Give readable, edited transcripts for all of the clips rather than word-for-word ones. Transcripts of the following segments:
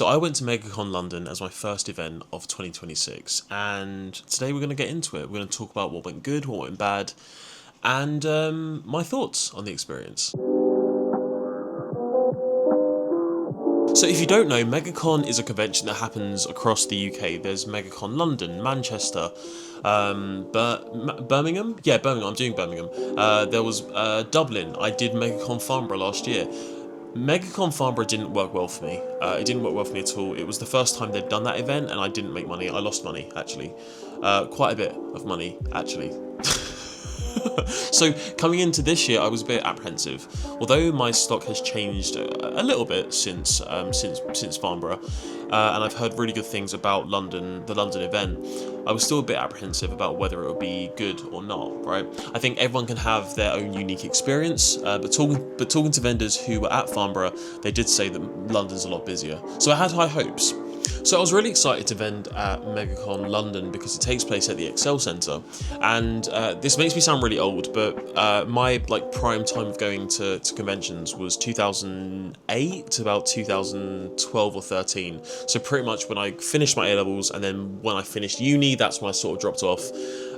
So I went to Megacon London as my first event of 2026, and today we're going to get into it. We're going to talk about what went good, what went bad, and my thoughts on the experience. So if you don't know, Megacon is a convention that happens across the UK. There's Megacon London, Manchester, Birmingham? Yeah, Birmingham, I'm doing Birmingham. There was Dublin, I did Megacon Farnborough last year. Megacon Farnborough didn't work well for me. It didn't work well for me at all. It was the first time they'd done that event and I didn't make money. I lost money, actually. Quite a bit of money, actually. So coming into this year, I was a bit apprehensive. Although my stock has changed a little bit since Farnborough, and I've heard really good things about the London event, I was still a bit apprehensive about whether it would be good or not. Right? I think everyone can have their own unique experience, but talking to vendors who were at Farnborough, they did say that London's a lot busier. So I had high hopes. So I was really excited to vend at Megacon London because it takes place at the Excel Centre, and this makes me sound really old, but my prime time of going to conventions was 2008 to about 2012 or 13. So pretty much when I finished my A-levels, and then when I finished uni, that's when I sort of dropped off.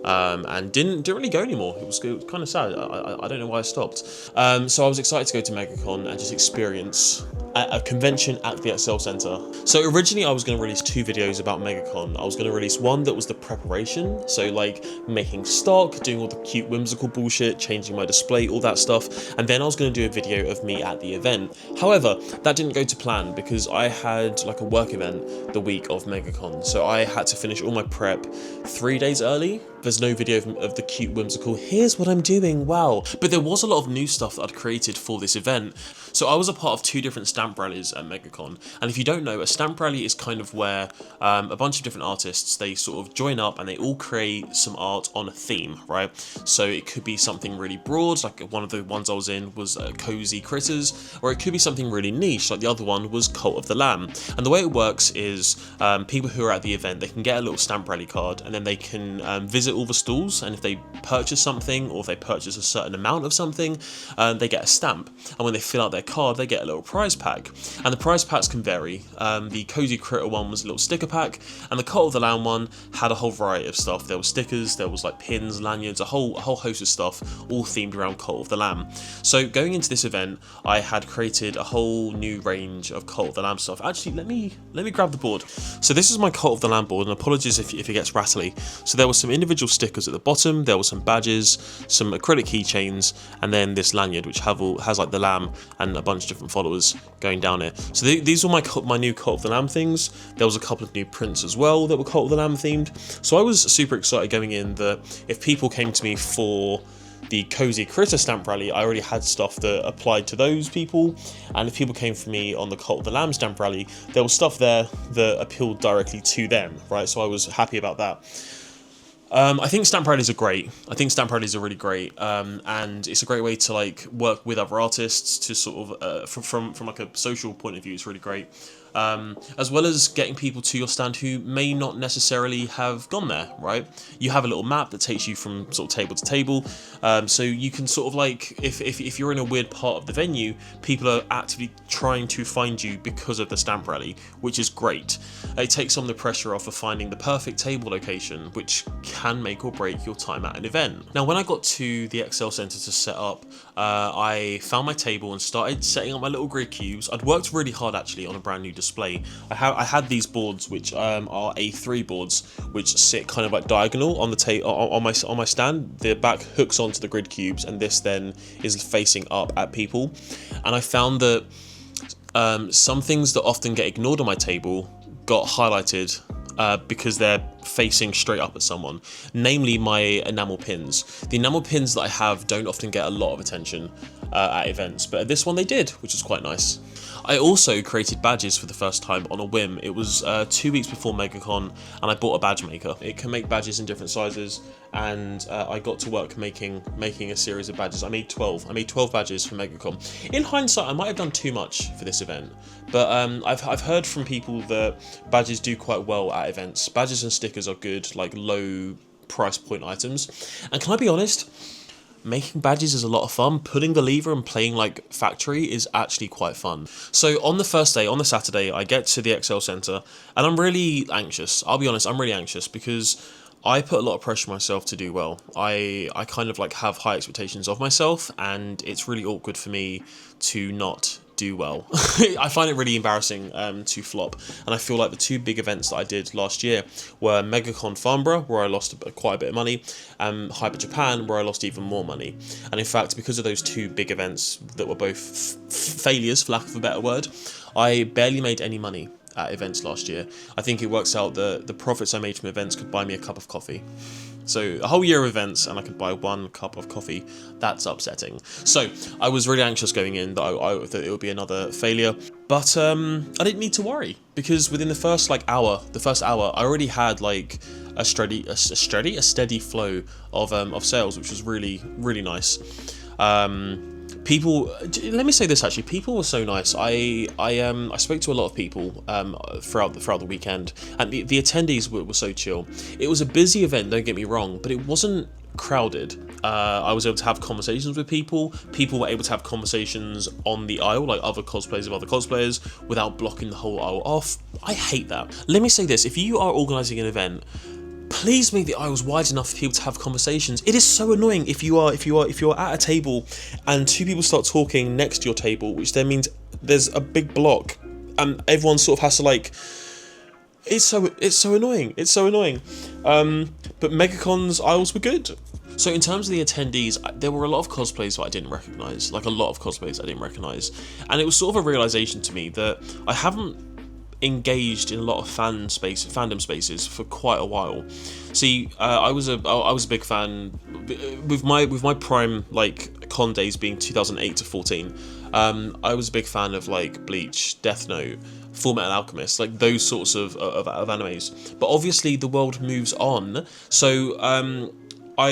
And didn't really go anymore. It was kind of sad. I don't know why I stopped. So I was excited to go to Megacon and just experience a convention at the Excel Centre. So originally I was going to release 2 videos about Megacon. I was going to release one that was the preparation, so like making stock, doing all the cute whimsical bullshit, changing my display, all that stuff, and then I was going to do a video of me at the event. However, that didn't go to plan because I had like a work event the week of Megacon, so I had to finish all my prep 3 days early. There's no video of the cute whimsical, here's what I'm doing, wow. But there was a lot of new stuff that I'd created for this event. So I was a part of 2 different stamp rallies at Megacon. And if you don't know, a stamp rally is kind of where a bunch of different artists, they sort of join up and they all create some art on a theme, right? So it could be something really broad, like one of the ones I was in was Cozy Critters, or it could be something really niche, like the other one was Cult of the Lamb. And the way it works is people who are at the event, they can get a little stamp rally card and then they can visit all the stalls, and if they purchase something or if they purchase a certain amount of something, they get a stamp, and when they fill out their card they get a little prize pack, and the prize packs can vary. The Cozy Critter one was a little sticker pack, and the Cult of the Lamb one had a whole variety of stuff. There were stickers, there was like pins, lanyards, a whole host of stuff, all themed around Cult of the Lamb. So going into this event, I had created a whole new range of Cult of the Lamb stuff. Actually, let me grab the board. So this is my Cult of the Lamb board, and apologies if it gets rattly. So there were some individual stickers at the bottom, there were some badges, some acrylic keychains, and then this lanyard which has like the lamb and a bunch of different followers going down it. So these were my new Cult of the Lamb things. There was a couple of new prints as well that were Cult of the Lamb themed. So I was super excited going in that if people came to me for the Cozy Critter stamp rally, I already had stuff that applied to those people, and if people came for me on the Cult of the Lamb stamp rally, there was stuff there that appealed directly to them, right? So I was happy about that. I think stamp rallies are great. I think stamp rallies are really great, and it's a great way to like work with other artists to sort of from like a social point of view. It's really great. As well as getting people to your stand who may not necessarily have gone there, right? You have a little map that takes you from sort of table to table, so you can sort of like, if you're in a weird part of the venue, people are actively trying to find you because of the stamp rally, which is great. It takes some of the pressure off of finding the perfect table location, which can make or break your time at an event. Now, when I got to the Excel Centre to set up, I found my table and started setting up my little grid cubes. I'd worked really hard actually on a brand new display. I had these boards which are A3 boards which sit kind of like diagonal on the on my stand. The back hooks onto the grid cubes, and this then is facing up at people. And I found that some things that often get ignored on my table got highlighted because they're facing straight up at someone, namely my enamel pins. The enamel pins that I have don't often get a lot of attention at events, but at this one they did, which was quite nice. I also created badges for the first time on a whim. It was 2 weeks before Megacon, and I bought a badge maker. It can make badges in different sizes, and I got to work making a series of badges. I made 12 badges for Megacon. In hindsight, I might have done too much for this event, but I've heard from people that badges do quite well at events. Badges and stickers are good, like low price point items. And can I be honest? making badges is a lot of fun. Pulling the lever and playing like factory is actually quite fun. So on the first day, on the Saturday, I get to the Excel Centre and I'm really anxious. I'll be honest, I'm really anxious because I put a lot of pressure on myself to do well. I kind of like have high expectations of myself, and it's really awkward for me to not do well. I find it really embarrassing to flop, and I feel like the two big events that I did last year were Megacon Farnborough, where I lost quite a bit of money, and Hyper Japan, where I lost even more money. And in fact, because of those two big events that were both failures, for lack of a better word, I barely made any money at events last year. I think it works out that the profits I made from events could buy me a cup of coffee. So a whole year of events and I could buy one cup of coffee. That's upsetting. So I was really anxious going in that it would be another failure. But I didn't need to worry, because within the first hour, I already had like a steady flow of sales, which was really, really nice. People, let me say this actually, people were so nice. I spoke to a lot of people throughout the weekend, and the attendees were so chill. It was a busy event, don't get me wrong, but it wasn't crowded. I was able to have conversations with people. People were able to have conversations on the aisle, like other cosplayers of other cosplayers, without blocking the whole aisle off. I hate that. Let me say this, if you are organising an event, please make the aisles wide enough for people to have conversations. It is so annoying if you're at a table and two people start talking next to your table, which then means there's a big block and everyone sort of has to like. It's so annoying. It's so annoying. But Megacon's aisles were good. So in terms of the attendees, there were a lot of cosplays that I didn't recognise, and it was sort of a realisation to me that I haven't engaged in a lot of fandom spaces for quite a while. See, I was a big fan with my prime like con days being 2008 to 14. I was a big fan of like Bleach, Death Note, Full Metal Alchemist, like those sorts of animes. But obviously the world moves on, so when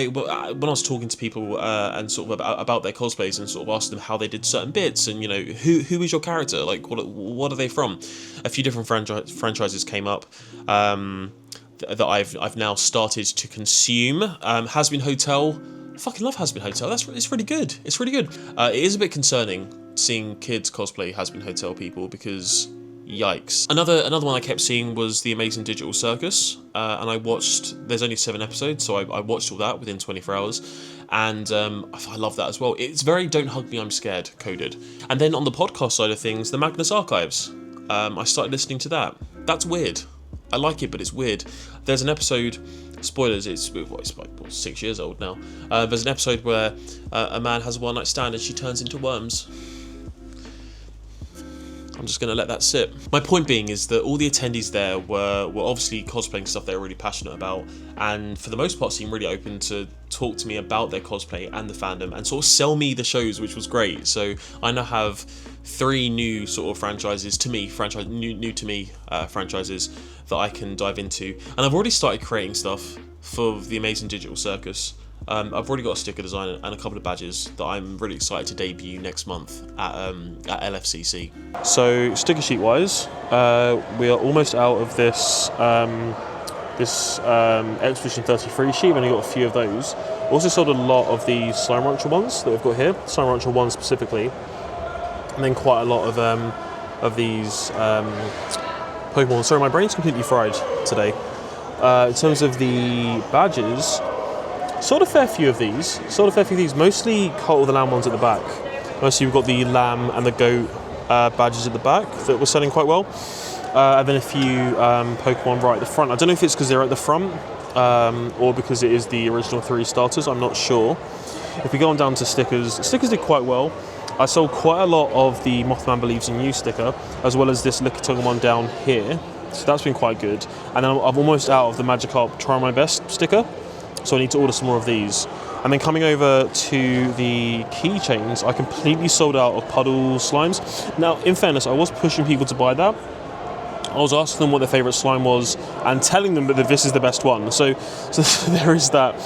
I was talking to people and sort of about their cosplays and sort of asked them how they did certain bits and, you know, who is your character, like what are they from, a few different franchises came up that I've now started to consume. Hazbin Hotel, fucking love Hazbin Hotel. It's really good. It's really good. It is a bit concerning seeing kids cosplay Hazbin Hotel people, because yikes. Another one I kept seeing was The Amazing Digital Circus, and I watched, there's only 7 episodes, so I watched all that within 24 hours, and I love that as well. It's very Don't Hug Me, I'm Scared coded. And then on the podcast side of things, the Magnus Archives, I started listening to that. That's weird. I like it, but it's weird. There's an episode, spoilers, it's like 6 years old now, there's an episode where a man has a one-night stand and she turns into worms. I'm just going to let that sit. My point being is that all the attendees there were obviously cosplaying stuff they were really passionate about, and for the most part seemed really open to talk to me about their cosplay and the fandom and sort of sell me the shows, which was great. So I now have 3 new sort of franchises to me, new to me franchises that I can dive into, and I've already started creating stuff for the Amazing Digital Circus. I've already got a sticker design and a couple of badges that I'm really excited to debut next month at LFCC. So sticker sheet wise, we are almost out of this Expedition 33 sheet. We've only got a few of those. Also sold a lot of the Slime Rancher ones that we've got here, Slime Rancher 1 specifically, and then quite a lot of these Pokemon. Sorry, my brain's completely fried today. In terms of the badges, sold a fair few of these, mostly Cult of the Lamb ones at the back. Mostly we've got the Lamb and the Goat badges at the back that were selling quite well. And then a few Pokemon right at the front. I don't know if it's because they're at the front or because it is the original 3 starters, I'm not sure. If we go on down to stickers did quite well. I sold quite a lot of the Mothman Believes in You sticker, as well as this Lickitung one down here. So that's been quite good. And then I'm almost out of the Magikarp Try My Best sticker, so I need to order some more of these. And then coming over to the keychains, I completely sold out of Puddle Slimes. Now, in fairness, I was pushing people to buy that. I was asking them what their favourite slime was and telling them that this is the best one. So there is that.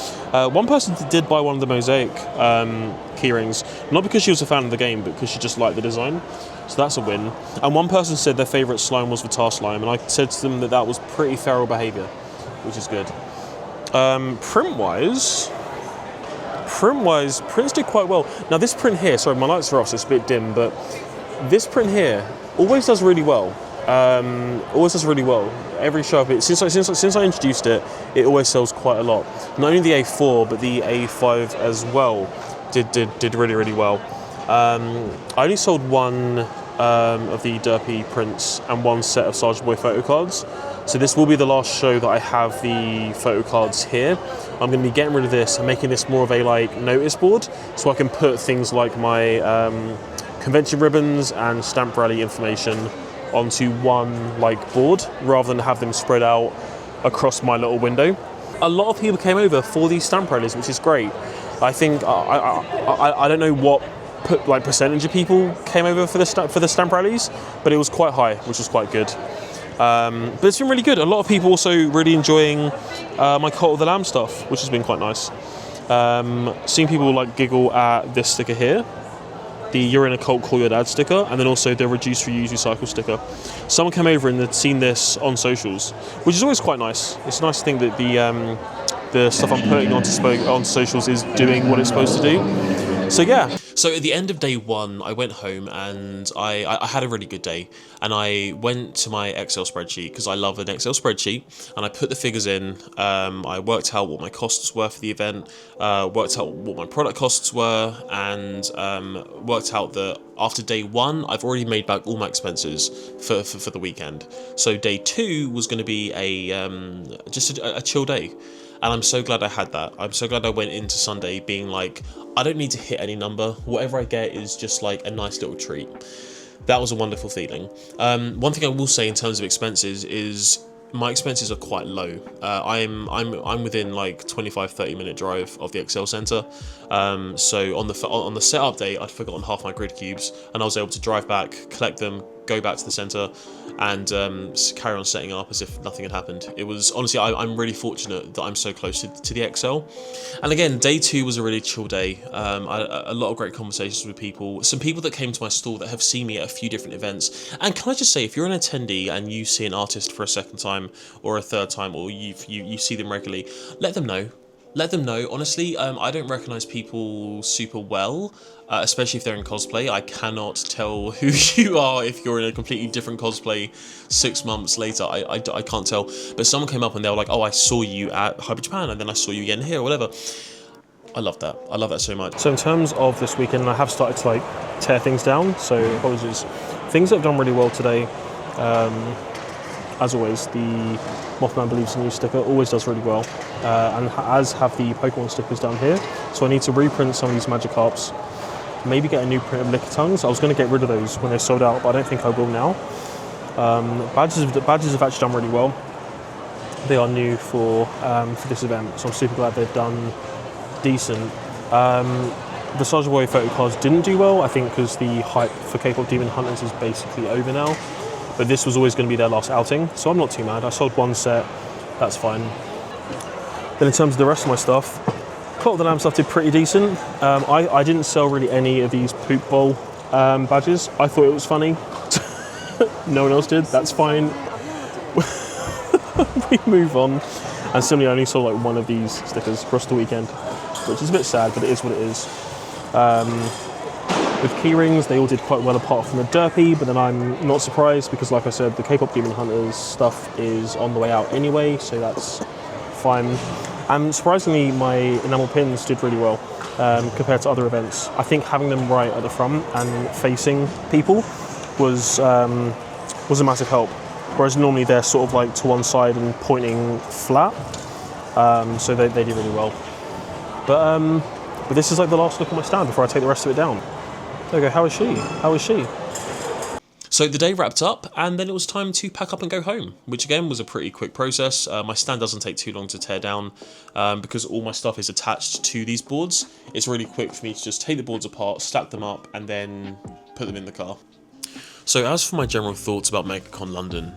One person did buy one of the Mosaic keyrings, not because she was a fan of the game, but because she just liked the design. So that's a win. And one person said their favourite slime was Vitar Slime, and I said to them that was pretty feral behaviour, which is good. Print-wise, print-wise, prints did quite well. Now this print here, sorry, my lights are off, so it's a bit dim, but this print here always does really well. Always does really well. Every show of it, since I introduced it, it always sells quite a lot. Not only the A4, but the A5 as well did really well. I only sold one of the Derpy prints and one set of Sergeant Boy photo cards. So this will be the last show that I have the photo cards here. I'm going to be getting rid of this and making this more of a like notice board, so I can put things like my convention ribbons and stamp rally information onto one like board rather than have them spread out across my little window. A lot of people came over for these stamp rallies, which is great. I think I don't know what percentage of people came over for the stamp rallies, but it was quite high, which was quite good. But it's been really good. A lot of people also really enjoying my Cult of the Lamb stuff, which has been quite nice. Seeing people like giggle at this sticker here, the You're in a Cult, Call Your Dad sticker, and then also the Reduce, Reuse, Recycle sticker. Someone came over and had seen this on socials, which is always quite nice. It's nice to think that the stuff I'm putting on socials is doing what it's supposed to do. So yeah. So at the end of day one, I went home and I had a really good day, and I went to my Excel spreadsheet because I love an Excel spreadsheet, and I put the figures in. I worked out what my costs were for the event, worked out what my product costs were, and worked out that after day one, I've already made back all my expenses for the weekend. So day two was going to be just a chill day. And I'm so glad I had that. I'm so glad I went into Sunday being like, I don't need to hit any number. Whatever I get is just like a nice little treat. That was a wonderful feeling. One thing I will say in terms of expenses is my expenses are quite low. I'm within like 25-30 minute drive of the Excel Centre. So on the setup day, I'd forgotten half my grid cubes, and I was able to drive back, collect them, go back to the centre, and carry on setting up as if nothing had happened. It was honestly, I'm really fortunate that I'm so close to the Excel. And again, day two was a really chill day. A lot of great conversations with people. Some people that came to my stall that have seen me at a few different events. And can I just say, if you're an attendee and you see an artist for a second time or a third time, or you see them regularly, let them know. Let them know. Honestly, I don't recognise people super well, especially if they're in cosplay. I cannot tell who you are if you're in a completely different cosplay 6 months later. I can't tell. But someone came up and they were like, oh, I saw you at Hyper Japan, and then I saw you again here, or whatever. I love that. I love that so much. So in terms of this weekend, I have started to like tear things down, so apologies. Things that have done really well today, as always, the Mothman Believes in You sticker always does really well, and as have the Pokemon stickers down here. So I need to reprint some of these Magikarps, maybe get a new print of Lickitungs. I was going to get rid of those when they sold out, but I don't think I will now. Badges have actually done really well. They are new for this event, so I'm super glad they've done decent. The Sergeant Boy photo cards didn't do well, I think because the hype for K-pop Demon Hunters is basically over now. But this was always going to be their last outing, so I'm not too mad. I sold one set, that's fine. Then in terms of the rest of my stuff, Cult of the Lamb stuff did pretty decent. I didn't sell really any of these Poop Bowl badges. I thought it was funny. No one else did, that's fine. We move on. And similarly, I only sold like one of these stickers across the weekend, which is a bit sad, but it is what it is. With keyrings, they all did quite well apart from the Derpy, but then I'm not surprised because, like I said, the K-pop Demon Hunters stuff is on the way out anyway, so that's fine. And surprisingly, my enamel pins did really well compared to other events. I think having them right at the front and facing people was a massive help, whereas normally they're sort of like to one side and pointing flat, so they did really well. But this is like the last look at my stand before I take the rest of it down. There we go, how is she? How is she? So the day wrapped up, and then it was time to pack up and go home, which again was a pretty quick process. My stand doesn't take too long to tear down because all my stuff is attached to these boards. It's really quick for me to just take the boards apart, stack them up, and then put them in the car. So as for my general thoughts about Megacon London,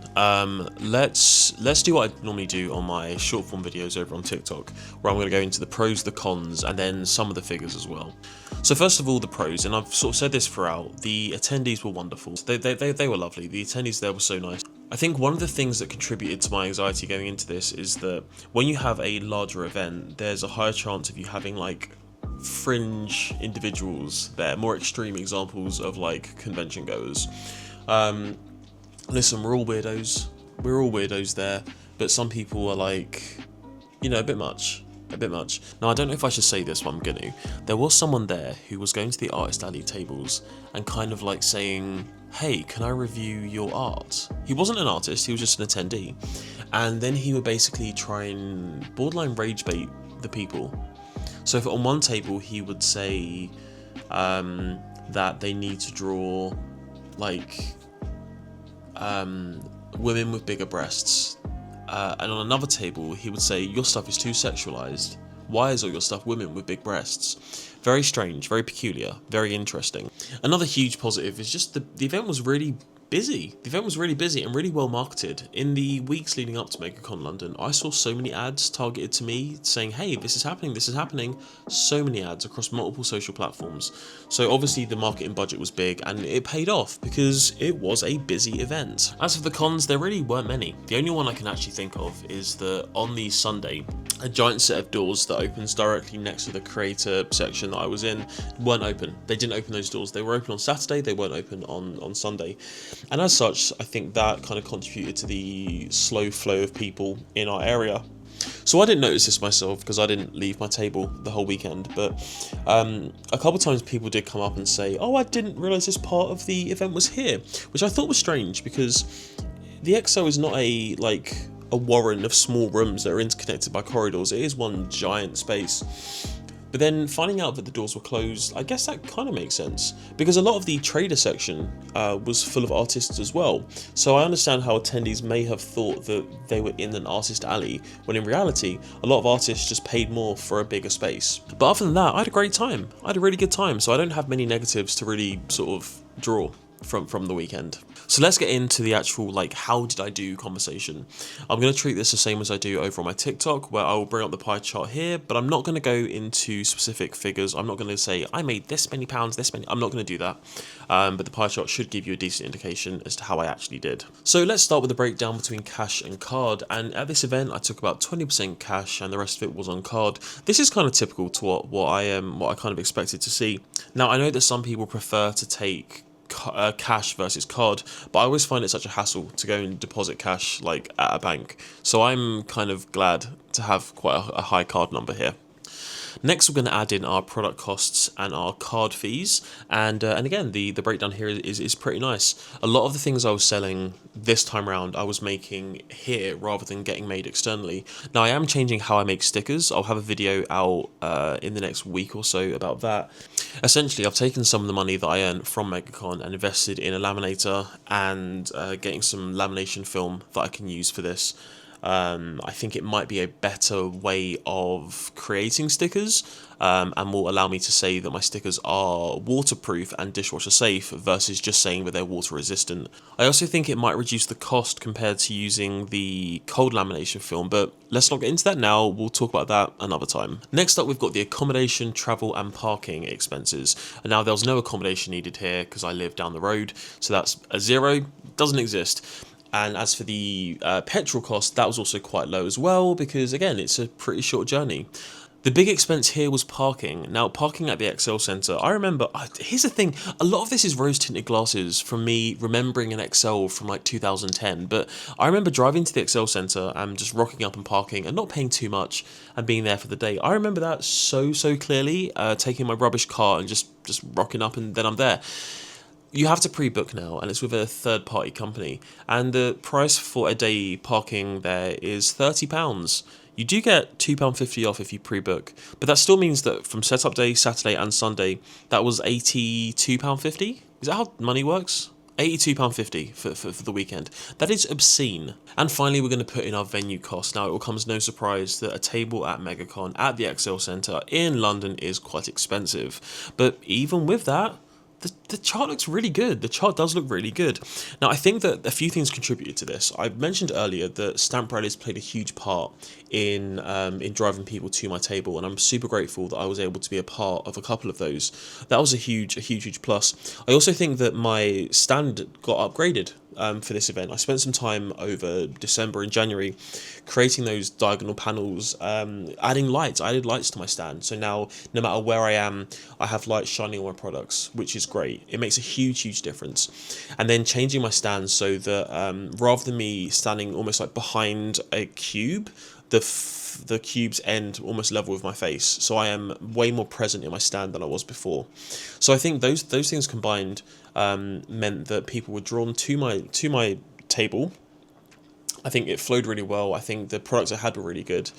let's do what I normally do on my short form videos over on TikTok, where I'm going to go into the pros, the cons, and then some of the figures as well. So first of all, the pros, and I've sort of said this throughout, the attendees were wonderful. They were lovely. The attendees there were so nice. I think one of the things that contributed to my anxiety going into this is that when you have a larger event, there's a higher chance of you having like fringe individuals there, more extreme examples of like convention goers. Listen, we're all weirdos. We're all weirdos there, but some people are like, a bit much. A bit much. Now, I don't know if I should say this, but I'm gonna. There was someone there who was going to the Artist Alley tables and kind of like saying, hey, can I review your art? He wasn't an artist, he was just an attendee. And then he would basically try and borderline rage bait the people. So if on one table he would say that they need to draw like women with bigger breasts. And on another table, he would say, your stuff is too sexualized. Why is all your stuff women with big breasts? Very strange, very peculiar, very interesting. Another huge positive is just the event was really busy. The event was really busy and really well marketed. In the weeks leading up to Megacon London, I saw so many ads targeted to me saying, hey, this is happening, this is happening. So many ads across multiple social platforms. So obviously the marketing budget was big and it paid off because it was a busy event. As for the cons, there really weren't many. The only one I can actually think of is that on the Sunday, a giant set of doors that opens directly next to the creator section that I was in weren't open. They didn't open those doors. They were open on Saturday, they weren't open on Sunday. And as such, I think that kind of contributed to the slow flow of people in our area. So I didn't notice this myself because I didn't leave my table the whole weekend, but a couple times people did come up and say, oh, I didn't realise this part of the event was here, which I thought was strange because the EXO is not a warren of small rooms that are interconnected by corridors. It is one giant space. But then finding out that the doors were closed, I guess that kind of makes sense because a lot of the trader section was full of artists as well. So I understand how attendees may have thought that they were in an artist alley when in reality, a lot of artists just paid more for a bigger space. But other than that, I had a great time. I had a really good time. So I don't have many negatives to really sort of draw from the weekend. So let's get into the actual how did I do conversation. I'm going to treat this the same as I do over on my TikTok, where I will bring up the pie chart here, but I'm not going to go into specific figures. I'm not going to say I made this many pounds, this many. I'm not going to do that. But the pie chart should give you a decent indication as to how I actually did. So let's start with the breakdown between cash and card. And at this event, I took about 20% cash and the rest of it was on card. This is kind of typical to what I kind of expected to see. Now I know that some people prefer to take cash versus card, but I always find it such a hassle to go and deposit cash at a bank, so I'm kind of glad to have quite a high card number here. Next, we're going to add in our product costs and our card fees, and again, the breakdown here is pretty nice. A lot of the things I was selling this time around, I was making here rather than getting made externally. Now, I am changing how I make stickers. I'll have a video out in the next week or so about that. Essentially, I've taken some of the money that I earned from Megacon and invested in a laminator and getting some lamination film that I can use for this. I think it might be a better way of creating stickers and will allow me to say that my stickers are waterproof and dishwasher safe versus just saying that they're water resistant. I also think it might reduce the cost compared to using the cold lamination film, but let's not get into that now. We'll talk about that another time. Next up, we've got the accommodation, travel and parking expenses. And now there's no accommodation needed here because I live down the road, so that's a zero, doesn't exist. And as for the petrol cost, that was also quite low as well because, again, it's a pretty short journey. The big expense here was parking. Now, parking at the XL Centre, I remember, here's the thing, a lot of this is rose-tinted glasses from me remembering an XL from 2010, but I remember driving to the XL Centre and just rocking up and parking and not paying too much and being there for the day. I remember that so clearly, taking my rubbish car and just rocking up and then I'm there. You have to pre-book now, and it's with a third-party company, and the price for a day parking there is £30. You do get £2.50 off if you pre-book, but that still means that from setup day, Saturday and Sunday, that was £82.50? Is that how money works? £82.50 for the weekend. That is obscene. And finally, we're going to put in our venue cost. Now, it will come as no surprise that a table at Megacon at the XL Centre in London is quite expensive, but even with that, the the chart looks really good. The chart does look really good. Now, I think that a few things contributed to this. I mentioned earlier that stamp rallies played a huge part in driving people to my table, and I'm super grateful that I was able to be a part of a couple of those. That was a huge plus. I also think that my stand got upgraded for this event. I spent some time over December and January creating those diagonal panels, adding lights. I added lights to my stand, so now no matter where I am, I have lights shining on my products, which is great. It makes a huge difference. And then changing my stand so that rather than me standing almost like behind a cube, the cubes end almost level with my face, so I am way more present in my stand than I was before. So I think those things combined meant that people were drawn to my table. I think it flowed really well. I think the products I had were really good,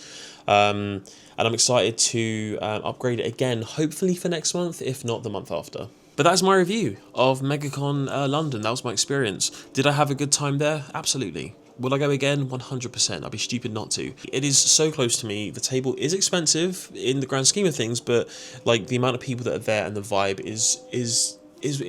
and I'm excited to upgrade it again, hopefully for next month, if not the month after. But that's my review of Megacon London. That was my experience. Did I have a good time there? Absolutely. Will I go again? 100%. I'd be stupid not to. It is so close to me. The table is expensive in the grand scheme of things, but like the amount of people that are there and the vibe is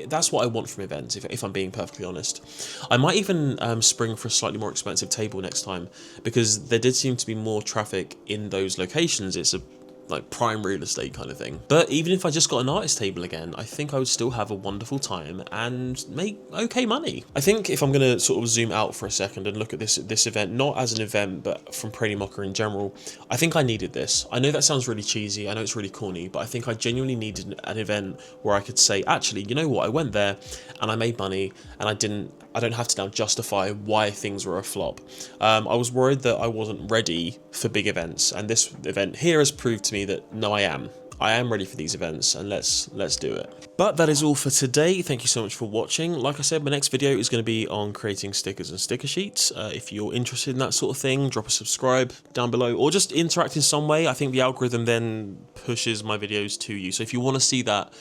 that's what I want from events, if I'm being perfectly honest. I might even spring for a slightly more expensive table next time, because there did seem to be more traffic in those locations. It's a like prime real estate kind of thing. But even if I just got an artist table again, I think I would still have a wonderful time and make okay money. I think if I'm gonna sort of zoom out for a second and look at this event, not as an event, but from Prady Mocha in general, I think I needed this. I know that sounds really cheesy, I know it's really corny, but I think I genuinely needed an event where I could say, actually, you know what, I went there and I made money, and I don't have to now justify why things were a flop. I was worried that I wasn't ready for big events, and this event here has proved to me that no, I am. I am ready for these events, and let's do it. But that is all for today. Thank you so much for watching. Like I said, my next video is going to be on creating stickers and sticker sheets. If you're interested in that sort of thing, drop a subscribe down below, or just interact in some way. I think the algorithm then pushes my videos to you. So if you want to see that,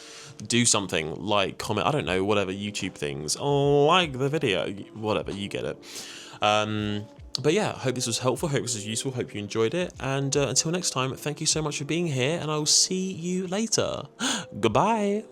do something like comment, I don't know, whatever, YouTube things, like the video, whatever, you get it. But yeah, I hope this was helpful, hope this was useful, hope you enjoyed it, and until next time, thank you so much for being here, and I will see you later. Goodbye!